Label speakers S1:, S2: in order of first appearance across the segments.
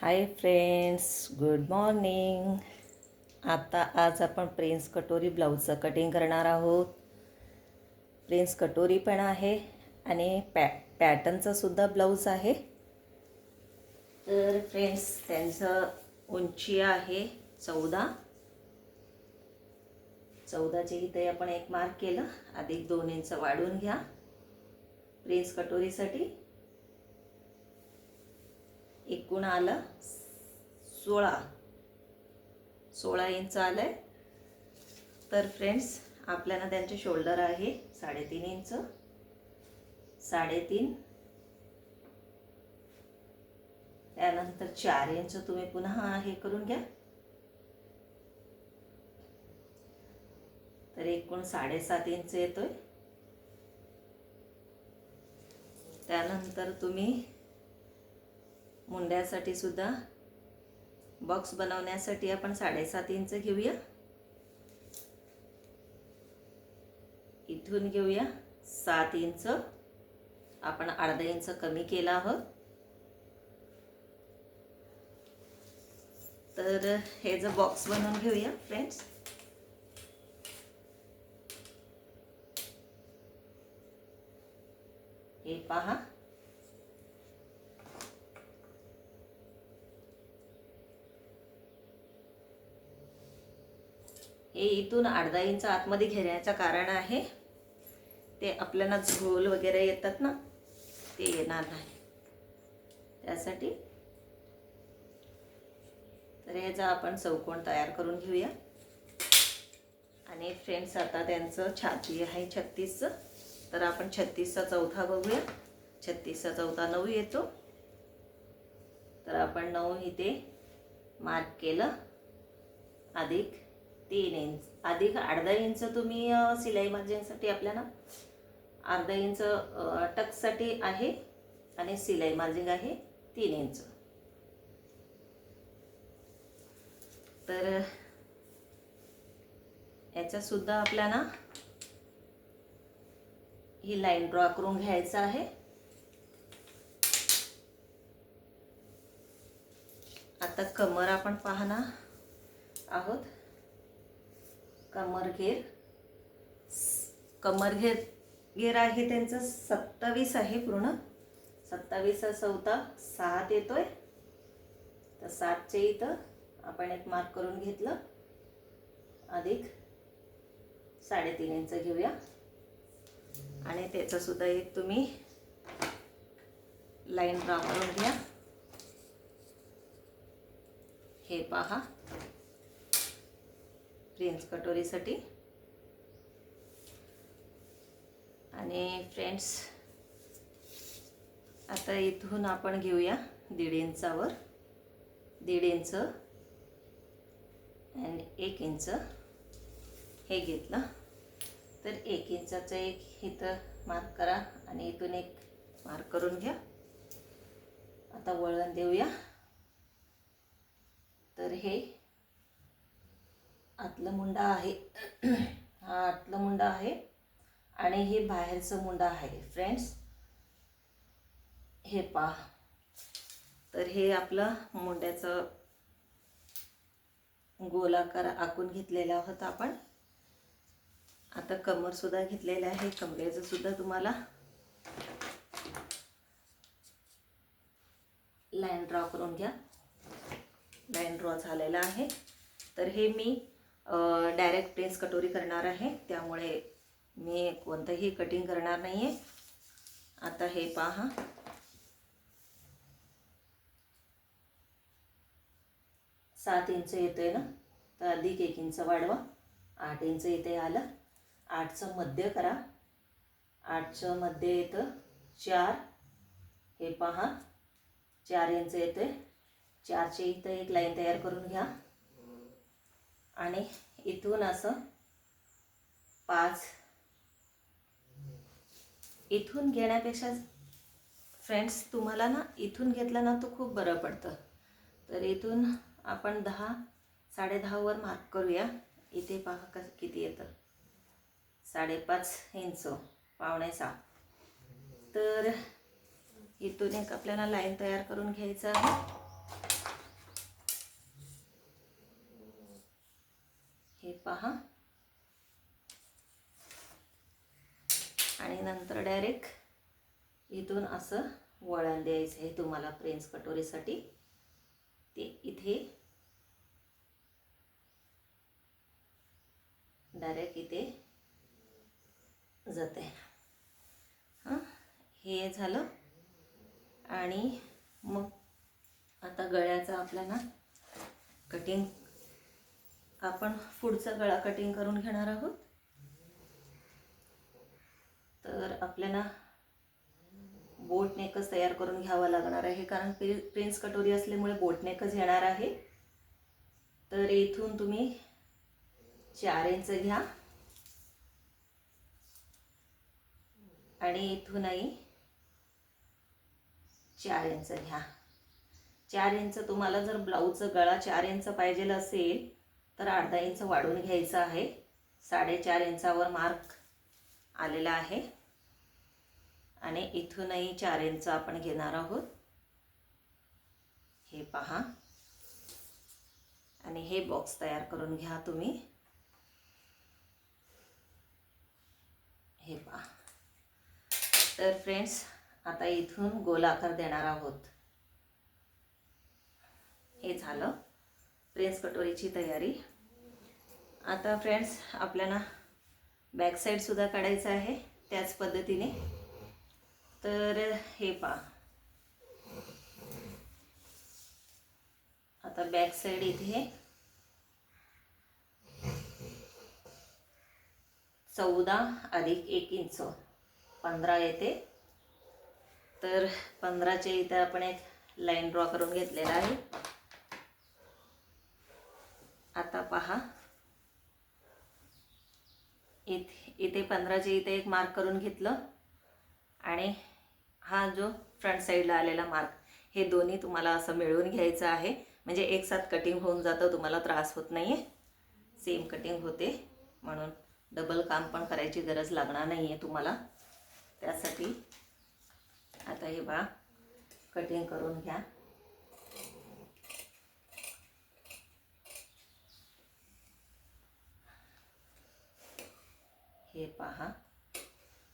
S1: Hi friends, good morning. आज आपण prince कटोरी ब्लाऊजचं कटिंग करणार आहोत. प्रिन्स कटोरी पण आहे आणि पॅटर्नचा सुद्धा ब्लाऊज आहे. तर फ्रेंड्स, त्यांचं उंची आहे 14ची इथे आपण एक मार्क केलं. अधिक 2 इंच वाढवून घ्या. प्रिन्स कटोरीसाठी एकूण आलं 16 इंच आलंय. तर फ्रेंड्स, आपल्याला त्यांचे शोल्डर आहे 3.5 इंच. 3.5 त्यानंतर 4 इंच तुम्ही पुन्हा हे करून घ्या. तर एकूण 7.5 इंच येतोय. त्यानंतर तुम्ही मुंड्यासाठी सुद्धा बॉक्स बनवण्यासाठी आपण 7.5 इंच घेऊया. इथून घेऊया 7 इंच. आपण अर्धा इंच कमी केला आहोत. तर हे जो बॉक्स बनवून घेऊया फ्रेंड्स. हे पहा, हे इथून अर्धा इंच आतमध्ये घेण्याचं कारण आहे ते आपल्याला झोल वगैरे येतात ना, ते येणार नाही त्यासाठी. तर याचा आपण चौकोन तयार करून घेऊया. आणि फ्रेंड्स, आता त्यांचं छाती आहे 36चं. तर आपण 36चा चौथा बघूया. 36चा चौथा 9 येतो. तर आपण 9 इथे मार्क केलं. अधिक 3 इंच, अधिक अर्धा इंच तुम्ही सिलाई मार्जिनसाठी आपल्याला अर्धा इंच टक्ससाठी आहे आणि सिलाई मार्जिन आहे 3 इंच. तर याचा सुद्धा आपल्याला ही लाईन ड्रॉ करून घ्यायचं आहे. आता कमर आपण पाहणार आहोत. कमर घेर आहे त्यांचं 27 आहे पूर्ण. 27चा चौथा 7 येतोय. तर 7चे इथं आपण एक मार्क करून घेतलं. अधिक 3.5 इंच घेऊया. आणि त्याचा सुद्धा एक तुम्ही लाईन ड्रॉ करून घ्या. हे पहा, प्रिन्स कटोरीसाठी. आणि फ्रेंड्स, आता इथून आपण घेऊया 1.5 इंचावर 1.5 इंच आणि 1 इंच हे घेतलं. तर 1 इंचाचं एक इथं मार्क करा आणि इथून एक मार्क करून घ्या. आता वळण देऊया. तर हे आतलं मुंडा आहे. हा आतलं मुंडा आहे आणि हे बाहेरचं मुंडा आहे फ्रेंड्स. हे पहा. तर हे आपलं मुंड्याचं गोलाकार आखून घेतलेला आहोत आपण. आता कमर सुद्धा घेतलेलं आहे. कमरेचं सुद्धा तुम्हाला लाईन ड्रॉ करून घ्या. लाईन ड्रॉ झालेला आहे. तर हे मी डायरेक्ट प्रिन्स कटोरी करणार आहे, त्यामुळे मी कोणतंही कटिंग करणार नाही आहे. आता हे पहा, 7 इंच येतोय ना, तर अधिक 1 इंच वाढवा. 8 इंच इथे आलं. 8चं मध्य करा. 8चं मध्य येतं 4. हे पहा, 4 इंच येतोय. 4चे इथं एक लाईन तयार करून घ्या. आणि इथून असं 5 इथून घेण्यापेक्षा फ्रेंड्स, तुम्हाला ना इथून घेतलं ना तो खूप बरं पडतं. तर इथून आपण 10-10.5 वर मार्क करूया. इथे पहा किती येतं, 5.5 इंच, 5.25. तर इथून एक आपल्याला लाईन तयार करून घ्यायचं आहे. हे पहा. आणि नंतर डायरेक्ट इथून असं वळण द्यायचं आहे तुम्हाला प्रिन्स कटोरीसाठी. ते इथे डायरेक्ट इथे जाते. हां, हे झालं. आणि मग आता गळ्याचा आपल्याला कटिंग, आपण पुढचा गळा कटिंग करून घेणार आहोत. तर आपल्याला बोट नेकच तयार करून घ्यावा लागणार आहे, कारण प्रिन्स कटोरी असल्यामुळे बोट नेकच येणार आहे. तर इथून तुम्ही 4 इंच घ्या आणि इथूनही 4 इंच घ्या. 4 इंच तुम्हाला जर ब्लाऊजचा गळा 4 इंच पाहिजे असेल तर अर्धा इंच वाढवून घ्यायचा आहे. 4.5 इंचावर मार्क आलेला आहे आणि इथूनही 4 इंच आपण घेणार आहोत. हे पहा. आणि हे बॉक्स तयार करून घ्या तुम्ही. हे पहा. तर फ्रेंड्स, आता इथून गोलाकार देणार आहोत. हे झालं प्रिन्स कटोरीची तयारी. आता फ्रेंड्स, आपल्याला बॅक साईड सुद्धा काढायचं आहे त्याच पद्धतीने. तर हे पहा. आता बॅक साईड इथे 14 अधिक 1 इंच 15 येते. तर 15च्या इथे आपण एक लाईन ड्रॉ करून घेतलेला आहे. आता पहा, इथे 15च्या इथे एक मार्क करून घेतलं आणि हा जो फ्रंट साईडला आलेला मार्क, हे दोन्ही तुम्हाला असं मिळवून घ्यायचं आहे. म्हणजे एक साथ कटिंग होऊन जातं, तुम्हाला त्रास होत नाही आहे, सेम कटिंग होते. म्हणून डबल काम पण करायची गरज लागणार नाही आहे तुम्हाला. त्यासाठी आता हे बघा, कटिंग करून घ्या. हे पहा.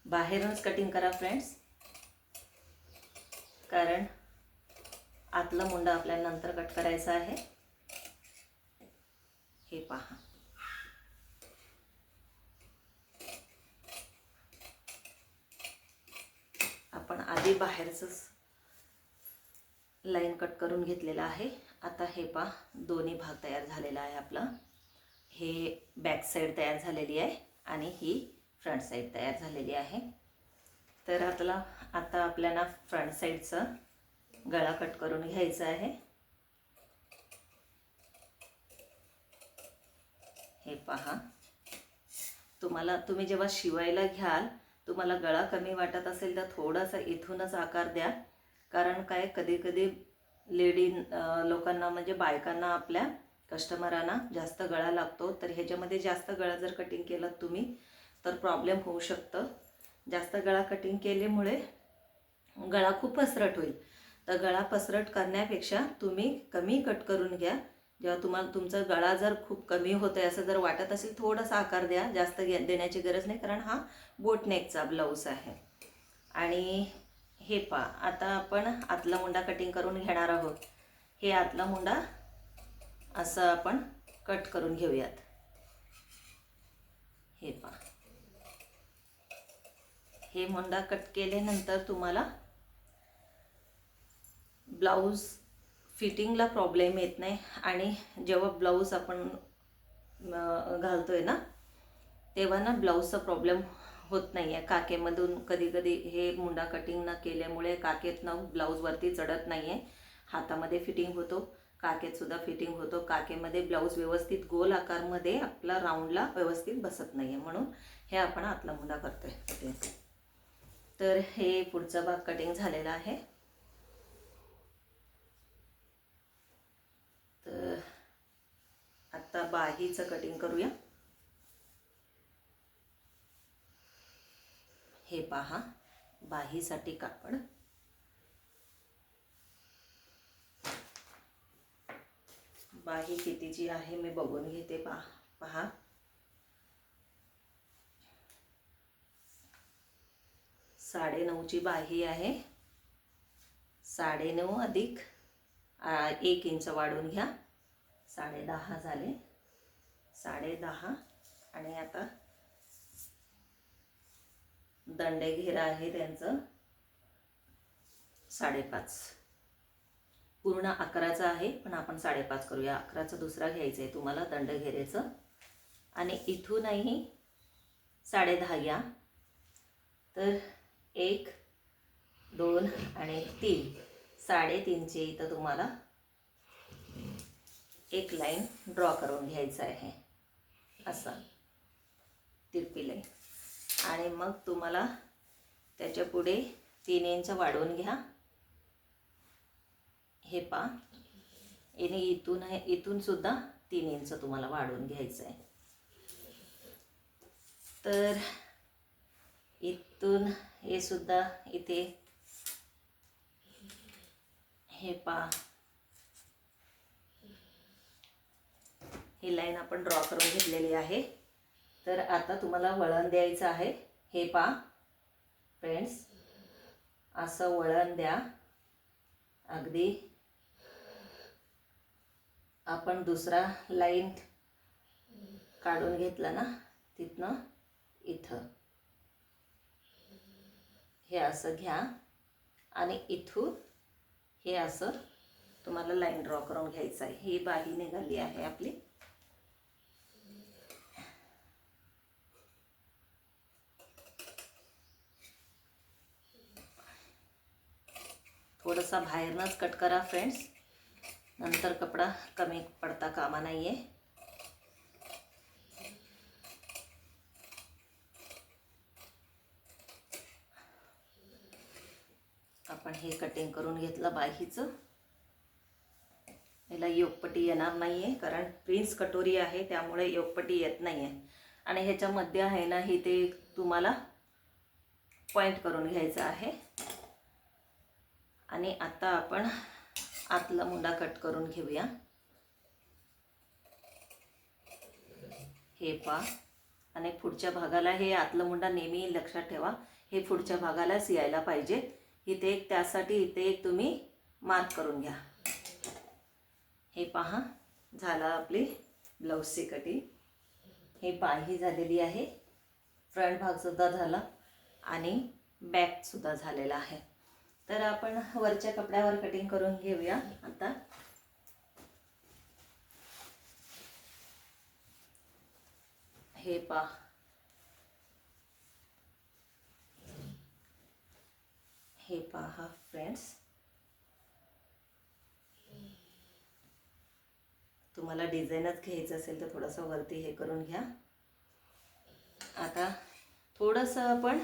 S1: बाहेरूनच कटिंग करा फ्रेंड्स, कारण आतला मुंडा आपल्याला नंतर कट करायचा आहे. हे पहा. आपण आधी बाहेरच लाईन कट करून घेतलेला आहे. आता हे पहा, दोन्ही भाग तयार झालेला आहे आपला. हे बॅक साईड तयार झालेली आहे आणि ही फ्रंट साईड तयार झालेली आहे. तर आता आपल्याला फ्रंट साईडचा गळा कट करून घ्यायचा आहे. हे पहा. तुम्ही जेव्हा शिवायला घ्याल, तुम्हाला गळा कमी वाटत असेल तर थोडासा इथूनच आकार द्या. कारण काय, कधी कधी लोकांना म्हणजे बायकांना, आपल्या कस्टमरांना जास्त गळा लागतो. तर ह्याच्यामध्ये जास्त गळा जर कटिंग केलं तुम्ही तर प्रॉब्लेम होऊ शकतं. जास्त गळा कटिंग केल्यामुळे गळा खूप पसरट होईल. तर गळा पसरट करण्यापेक्षा तुम्ही कमी कट करून घ्या. जेव्हा तुम्हाला तुमचा गळा जर खूप कमी होतोय असं जर वाटत असेल, थोडासा आकार द्या. जास्त देण्याची गरज नाही, कारण हा बोट नेकचा ब्लाऊज आहे. आणि हे पहा, आता आपण आतला मुंडा कटिंग करून घेणार आहोत. हे आतला मुंडा असं आपण कट करून घेऊयात. हे पहा. हे मुंडा कट केल्यानंतर तुम्हाला ब्लाऊज फिटिंगला प्रॉब्लेम येत नाही. आणि जेव्हा ब्लाऊज आपण घालतोय ना, तेव्हा ना ब्लाऊजचा प्रॉब्लेम होत नाही आहे. काकेमधून कधी कधी हे मुंडा कटिंग न केल्यामुळे काकेतनं ब्लाऊजवरती चढत नाही आहे. हातामध्ये फिटिंग होतो, काकेतसुद्धा फिटिंग होतो. काकेमध्ये ब्लाऊज व्यवस्थित गोल आकारमध्ये आपला राऊंडला व्यवस्थित बसत नाही आहे. म्हणून हे आपण आतला मुंडा करतोय. तर हे पुढचा भाग कटिंग झालेला आहे. तर आता बाहीचं कटिंग करूया. हे पहा, बाहीसाठी कापड. बाही कितीची आहे मी बघून घेते. पहा, पहा 9.5ची बाही आहे. 9.5 अधिक 1 इंच वाढून घ्या. 10.5 झाले. 10.5 आणि आता दंडे घेरा आहे त्यांचं 5.5. पूर्ण 11चा आहे पण आपण 5.5 करूया. 11चा दुसरा घ्यायचा आहे तुम्हाला दंड घेरेचं. आणि इथूनही 10.5 या. तर 1 2 आणि 3 3.5चे इथं तुम्हाला एक लाईन ड्रॉ करून घ्यायचं आहे असं तिरपी लाईन. आणि मग तुम्हाला त्याच्या पुढे 3 इंच वाढवून घ्या. हे पा याने इथून सुद्धा 3 इंच तुम्हाला वाढवून घ्यायचं आहे. तर इथून हे सुद्धा इथे हे पा ही लाईन आपण ड्रॉ करून घेतलेली आहे. तर आता तुम्हाला वळण द्यायचं आहे. हे पा फ्रेंड्स असं वळण द्या. अगदी आपण दुसरा लाईन काढून घेतला ना तिथनं इथं हे असं घ्या आणि इथून हे असं तुम्हाला लाईन ड्रॉ करून घ्यायचं आहे. ही बाही निघाली आहे आपली. थोडासा बाहेरनंच कट करा फ्रेंड्स, नंतर कपडा कमी पडता कामा नाही आहे. आपण हे कटिंग करून घेतलं बाहीचं. याला योगपट्टी येणार नाही आहे कारण प्रिन्स कटोरी आहे त्यामुळे योगपट्टी येत नाही आहे. आणि ह्याच्यामध्ये आहे ना ही ते तुम्हाला पॉइंट करून घ्यायचं आहे. आणि आता आपण आतला मुंडा कट करून घेऊया. हे पा आणि पुढच्या भागाला हे आतला मुंडा नेहमी लक्षात ठेवा, हे पुढच्या भागालाच यायला पाहिजे. इथे एक त्यासाठी इथे एक तुम्ही मार्क करून घ्या. हे पहा झाला आपली ब्लाऊजची कटिंग. हे बाही झालेली आहे, फ्रंट भाग सुद्धा झाला आणि बॅक सुद्धा झालेला आहे. तर आपण वरच्या कपड्यावर कटिंग करून घेऊया आता. हे पहा हे पहा फ्रेंड्स, तुम्हाला डिझाईनच घ्यायचं असेल तर थोडंसं वरती हे करून घ्या. आता थोडंसं आपण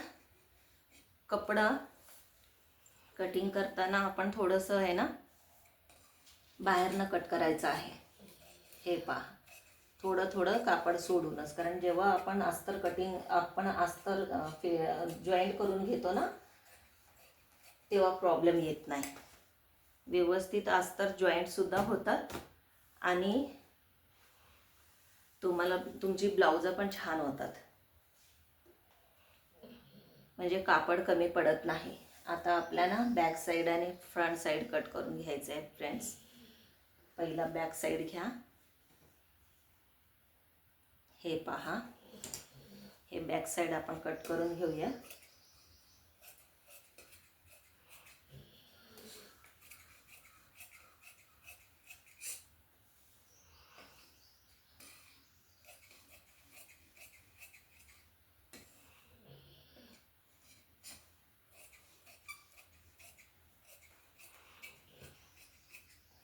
S1: कपडा कटिंग करताना आपण थोडंसं आहे ना बाहेरनं कट करायचं आहे. हे पहा थोडं थोडं कापड सोडूनच, कारण जेव्हा आपण अस्तर कटिंग आपण अस्तर जॉईंट करून घेतो ना तेव्हा प्रॉब्लेम येत नाही. व्यवस्थित अस्तर जॉईंट सुद्धा होतात आणि तुम्हाला तुमची ब्लाउज पण छान होतात, म्हणजे कापड कमी पडत नाही. आता आपल्याला बॅक साईड आणि फ्रंट साईड कट करून घ्यायचं आहे फ्रेंड्स. पहिला बॅक साईड घ्या. हे पहा हे बॅक साईड आपण कट करून घेऊया.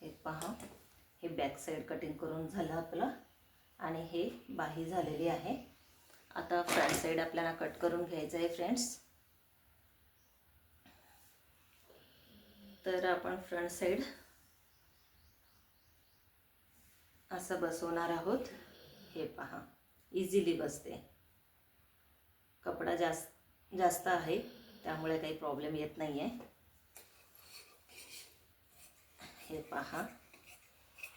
S1: हे पहा हे बॅक साईड कटिंग करून झालं आपलं आणि हे बाही झालेली आहे. आता फ्रंट साईड आपल्याला कट करून घ्यायचं आहे फ्रेंड्स. तर आपण फ्रंट साईड असं बसवणार आहोत. हे पहा इझिली बसते. कपडा जास्त आहे त्यामुळे काही प्रॉब्लेम येत नाही आहे. हे पहा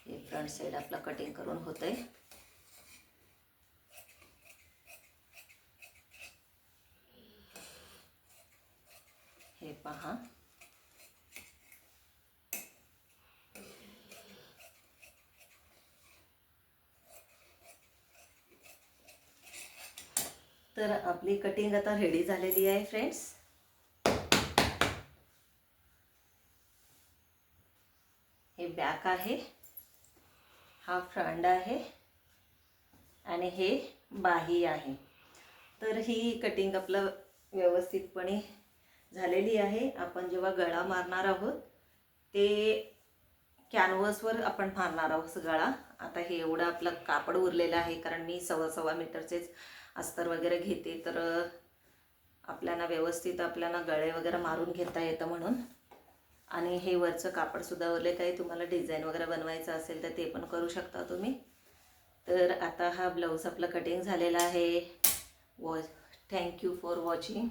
S1: हे फ्रंट साईड आपलं कटिंग करून होतंय. पहा. तर आपली कटिंग आता रेडी झालेली आहे फ्रेंड्स. हे बॅक आहे, हा फ्रंट आहे आणि हे बाही आहे. तर ही कटिंग आपलं व्यवस्थितपणे झालेली आहे. आपण जेव्हा गळा मारणार आहोत ते कॅनव्हसवर आपण मारणार आहोत गळा. आता हे एवढं आपलं कापड उरलेलं आहे, कारण मी 1.25 मीटरचेच अस्तर वगैरे घेते, तर आपल्याला व्यवस्थित गळे वगैरे मारून घेता येतं म्हणून. आणि हे वरचं कापडसुद्धा उरले. काही तुम्हाला डिझाईन वगैरे बनवायचं असेल तर ते पण करू शकता तुम्ही. तर आता हा ब्लाऊज आपला कटिंग झालेला आहे. Thank you for watching.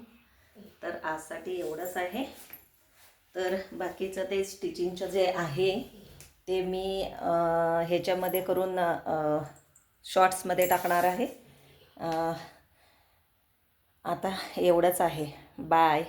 S1: तर आजसाठी एवढंच आहे. तर बाकीचं ते स्टिचिंगचं जे आहे ते मी ह्याच्यामध्ये करून शॉर्ट्समध्ये टाकणार आहे. आता एवढंच आहे. बाय.